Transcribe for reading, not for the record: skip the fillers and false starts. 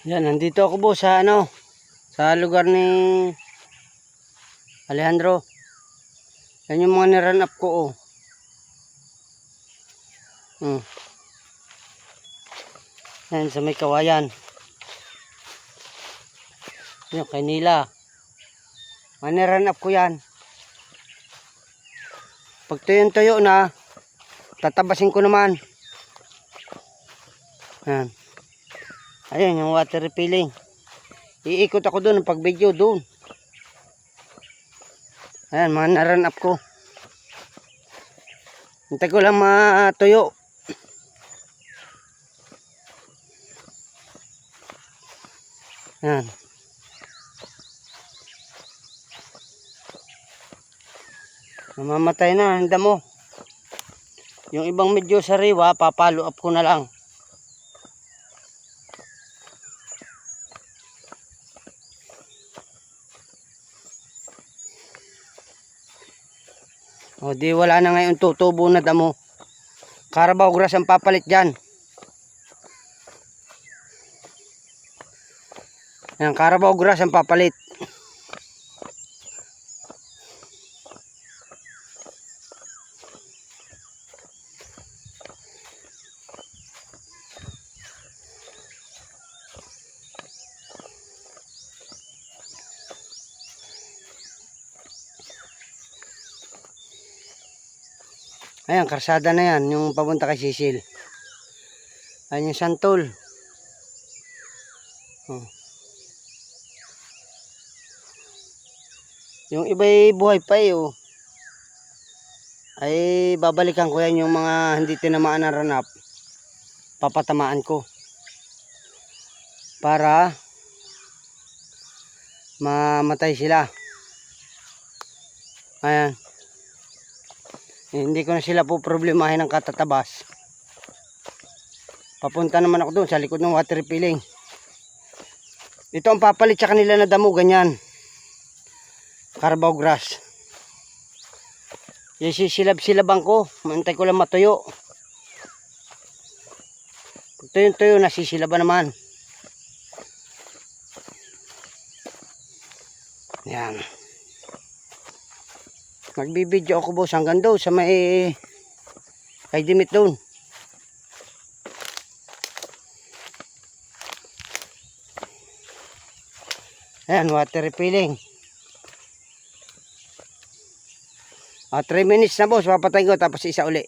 Yan, nandito ako boss sa sa lugar ni Alejandro. Yan yung mga nirun up ko Yan sa may kawayan. Yan kay Nila. Mga nirun up ko yan. Pag tuyo na, tatabasin ko naman. Yan. Ayun yung water refilling. Iikot ako doon pag video doon. Ayan, mga na-run up ko. Hintay ko lang matuyo. Ayan. Namamatay na ang damo. Yung ibang medyo sariwa, papalo up ko na lang. O di wala na ngayon tutubo na damo. Carabao grass ang papalit dyan. Yan, Carabao grass ang papalit. Ayan, karsada na yan, yung papunta kay Sisil. Ayan yung santol. Yung iba'y buhay pa ay babalikan ko yan yung mga hindi tinamaan na ranap. Papatamaan ko. Para mamatay sila. Ayan. Hindi ko na sila po problemahin ng katatabas. Papunta naman ako doon sa likod ng water refilling. Ito ang papalit sa kanila na damo, ganyan. Carabao grass. Yung sisilab-silabang ko, mantay ko lang matuyo. Pag tuyo-tuyo, nasisilaban naman. Yan. Magbibideo ako boss hanggang doon sa may kay Dimit doon. Ayan, water refilling. 3 minutes na boss, papatay ko tapos isa uli.